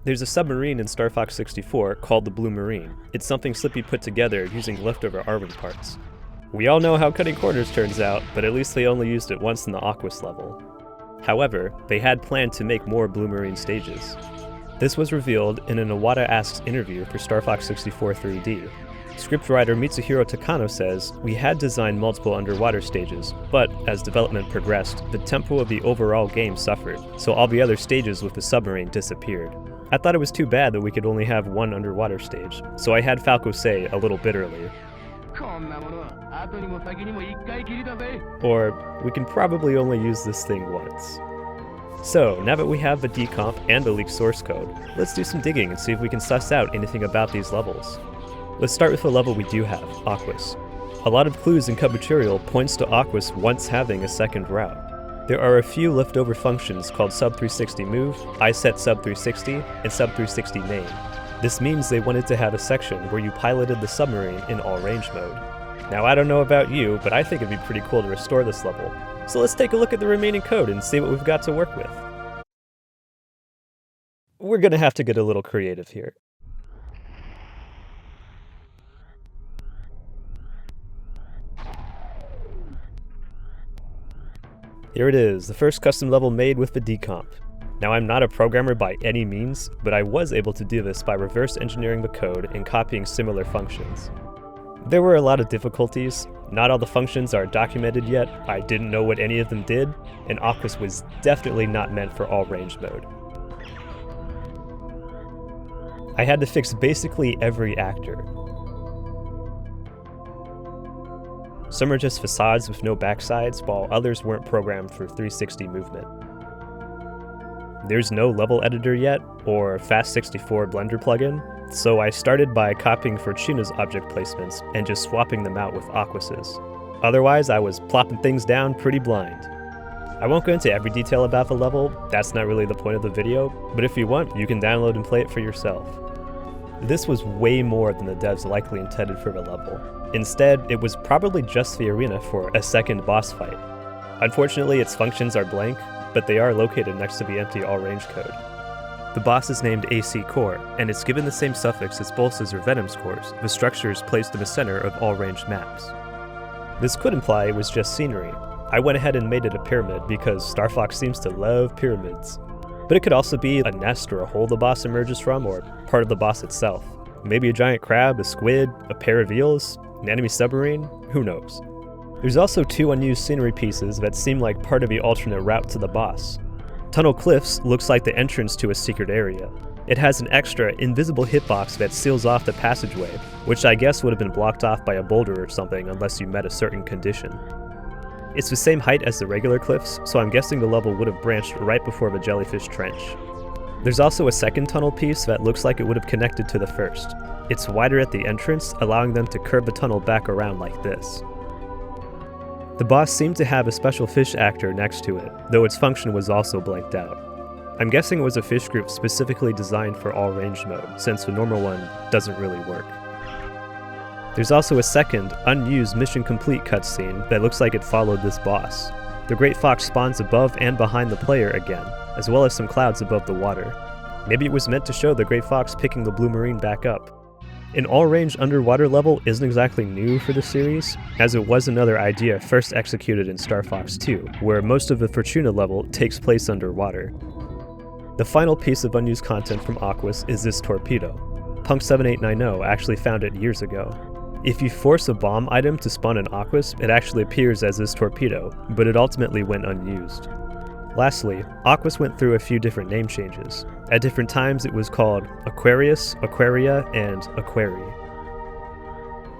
There's a submarine in Star Fox 64 called the Blue Marine. It's something Slippy put together using leftover Arwen parts. We all know how cutting corners turns out, but at least they only used it once in the Aquas level. However, they had planned to make more Blue Marine stages. This was revealed in an Iwata Asks interview for Star Fox 64 3D. Scriptwriter Mitsuhiro Takano says, "We had designed multiple underwater stages, but as development progressed, the tempo of the overall game suffered, so all the other stages with the submarine disappeared. I thought it was too bad that we could only have one underwater stage, so I had Falco say a little bitterly, or we can probably only use this thing once." So, now that we have the decomp and the leaked source code, let's do some digging and see if we can suss out anything about these levels. Let's start with the level we do have, Aquas. A lot of clues in Cub-tutorial points to Aquas once having a second route. There are a few leftover functions called Sub-360 Move, iSet Sub-360, and Sub-360 Main. This means they wanted to have a section where you piloted the submarine in all-range mode. Now I don't know about you, but I think it'd be pretty cool to restore this level. So let's take a look at the remaining code and see what we've got to work with. We're gonna have to get a little creative here. Here it is, the first custom level made with the decomp. Now I'm not a programmer by any means, but I was able to do this by reverse engineering the code and copying similar functions. There were a lot of difficulties. Not all the functions are documented yet, I didn't know what any of them did, and Aquas was definitely not meant for all range mode. I had to fix basically every actor. Some are just facades with no backsides, while others weren't programmed for 360 movement. There's no level editor yet, or Fast64 Blender plugin, so I started by copying Fortuna's object placements and just swapping them out with Aquas's. Otherwise, I was plopping things down pretty blind. I won't go into every detail about the level, that's not really the point of the video, but if you want, you can download and play it for yourself. This was way more than the devs likely intended for the level. Instead, it was probably just the arena for a second boss fight. Unfortunately, its functions are blank, but they are located next to the empty all-range code. The boss is named AC Core, and it's given the same suffix as Pulse's or Venom's cores, the structures placed in the center of all-range maps. This could imply it was just scenery. I went ahead and made it a pyramid because Star Fox seems to love pyramids. But it could also be a nest or a hole the boss emerges from, or part of the boss itself. Maybe a giant crab, a squid, a pair of eels, an enemy submarine, who knows. There's also two unused scenery pieces that seem like part of the alternate route to the boss. Tunnel Cliffs looks like the entrance to a secret area. It has an extra, invisible hitbox that seals off the passageway, which I guess would have been blocked off by a boulder or something unless you met a certain condition. It's the same height as the regular cliffs, so I'm guessing the level would have branched right before the Jellyfish Trench. There's also a second tunnel piece that looks like it would have connected to the first. It's wider at the entrance, allowing them to curve the tunnel back around like this. The boss seemed to have a special fish actor next to it, though its function was also blanked out. I'm guessing it was a fish group specifically designed for all range mode, since the normal one doesn't really work. There's also a second, unused Mission Complete cutscene that looks like it followed this boss. The Great Fox spawns above and behind the player again, as well as some clouds above the water. Maybe it was meant to show the Great Fox picking the Blue Marine back up. An all-range underwater level isn't exactly new for the series, as it was another idea first executed in Star Fox 2, where most of the Fortuna level takes place underwater. The final piece of unused content from Aquas is this torpedo. Punk7890 actually found it years ago. If you force a bomb item to spawn in Aquas, it actually appears as this torpedo, but it ultimately went unused. Lastly, Aquas went through a few different name changes. At different times it was called Aquarius, Aquaria, and Aquari.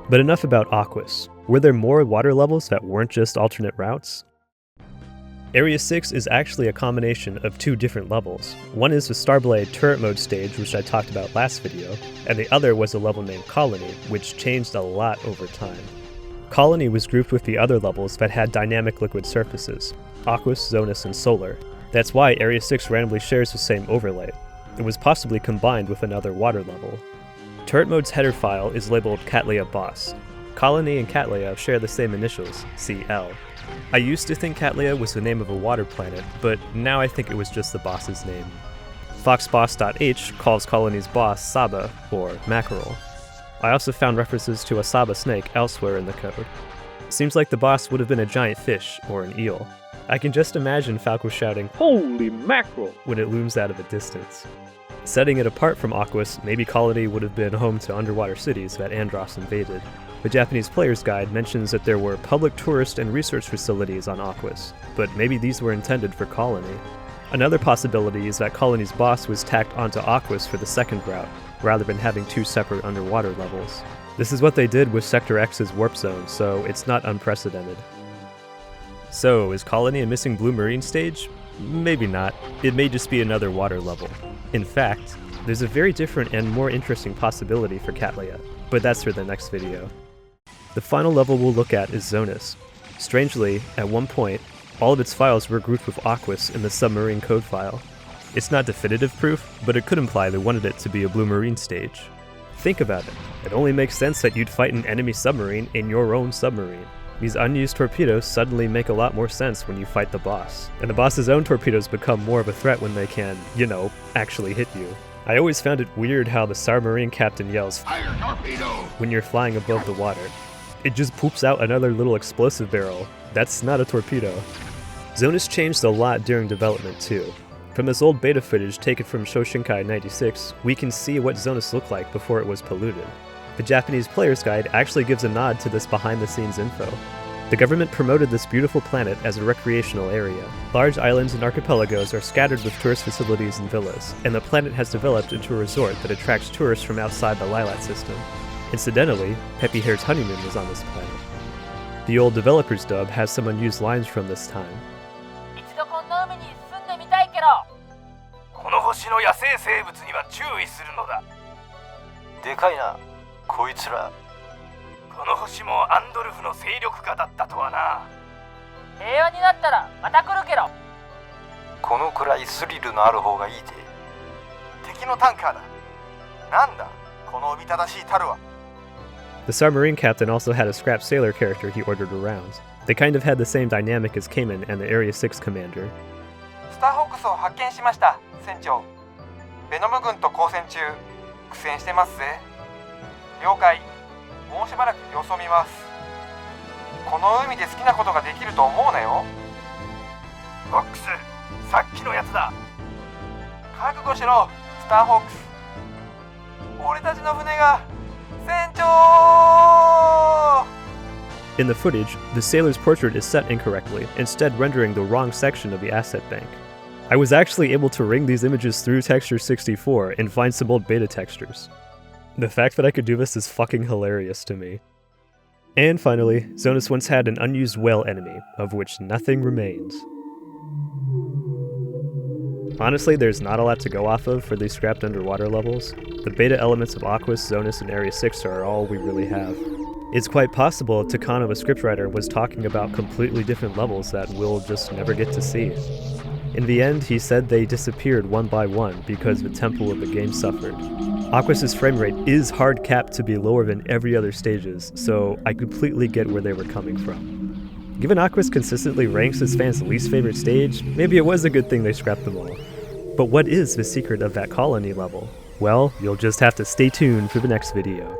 But enough about Aquas. Were there more water levels that weren't just alternate routes? Area 6 is actually a combination of two different levels. One is the Starblade turret mode stage, which I talked about last video, and the other was a level named Colony, which changed a lot over time. Colony was grouped with the other levels that had dynamic liquid surfaces, Aquas, Zonus, and Solar. That's why Area 6 randomly shares the same overlay. It was possibly combined with another water level. Turret mode's header file is labeled Cattleya Boss. Colony and Cattleya share the same initials, CL. I used to think Cattleya was the name of a water planet, but now I think it was just the boss's name. Foxboss.h calls Colony's boss Saba, or mackerel. I also found references to a Saba snake elsewhere in the code. Seems like the boss would have been a giant fish or an eel. I can just imagine Falco shouting, "Holy mackerel!" when it looms out of the distance. Setting it apart from Aquas, maybe Colony would have been home to underwater cities that Andros invaded. The Japanese Player's Guide mentions that there were public tourist and research facilities on Aquas, but maybe these were intended for Colony. Another possibility is that Colony's boss was tacked onto Aquas for the second route, rather than having two separate underwater levels. This is what they did with Sector X's warp zone, so it's not unprecedented. So, is Colony a missing blue marine stage? Maybe not. It may just be another water level. In fact, there's a very different and more interesting possibility for Cattleya, but that's for the next video. The final level we'll look at is Zonus. Strangely, at one point, all of its files were grouped with Aquas in the submarine code file. It's not definitive proof, but it could imply they wanted it to be a blue marine stage. Think about it. It only makes sense that you'd fight an enemy submarine in your own submarine. These unused torpedoes suddenly make a lot more sense when you fight the boss, and the boss's own torpedoes become more of a threat when they can, actually hit you. I always found it weird how the submarine captain yells, "Fire torpedo!" when you're flying above the water. It just poops out another little explosive barrel. That's not a torpedo. Zonus changed a lot during development too. From this old beta footage taken from Shoshinkai 96, we can see what Zonus looked like before it was polluted. The Japanese Player's Guide actually gives a nod to this behind-the-scenes info. The government promoted this beautiful planet as a recreational area. Large islands and archipelagos are scattered with tourist facilities and villas, and the planet has developed into a resort that attracts tourists from outside the Lilat system. Incidentally, Peppy Hare's honeymoon was on this planet. The old developer's dub has some unused lines from this time. 一度こんな海に住んでみたいけど、この星の野生生物には注意するのだ。でかいな、こいつら。この星もアンドルフの勢力下だったとはな。平和になったらまた来るけど。このくらいスリルのある方がいいぜ。敵のタンカーだ。なんだ、このおびただしい樽は。The submarine captain also had a scrap sailor character he ordered around. They kind of had the same dynamic as Cayman and the Area 6 commander. スターホークスを発見しました、船長。ベノム軍と交戦中、苦戦してますぜ。了解。もうしばらく様子を見ます。この海で好きなことができると思うなよ。フォックス、さっきのやつだ。覚悟しろ、スターホークス。俺たちの船が、船長！ In the footage, the sailor's portrait is set incorrectly, instead rendering the wrong section of the asset bank. I was actually able to ring these images through Texture 64 and find some old beta textures. The fact that I could do this is fucking hilarious to me. And finally, Zonus once had an unused whale enemy, of which nothing remains. Honestly, there's not a lot to go off of for these scrapped underwater levels. The beta elements of Aquas, Zonus, and Area 6 are all we really have. It's quite possible Takano, a scriptwriter, was talking about completely different levels that we'll just never get to see. In the end, he said they disappeared one by one because the tempo of the game suffered. Aquas' frame rate is hard capped to be lower than every other stages, so I completely get where they were coming from. Given Aquas consistently ranks his fans' least favorite stage, maybe it was a good thing they scrapped them all. But what is the secret of that colony level? Well, you'll just have to stay tuned for the next video.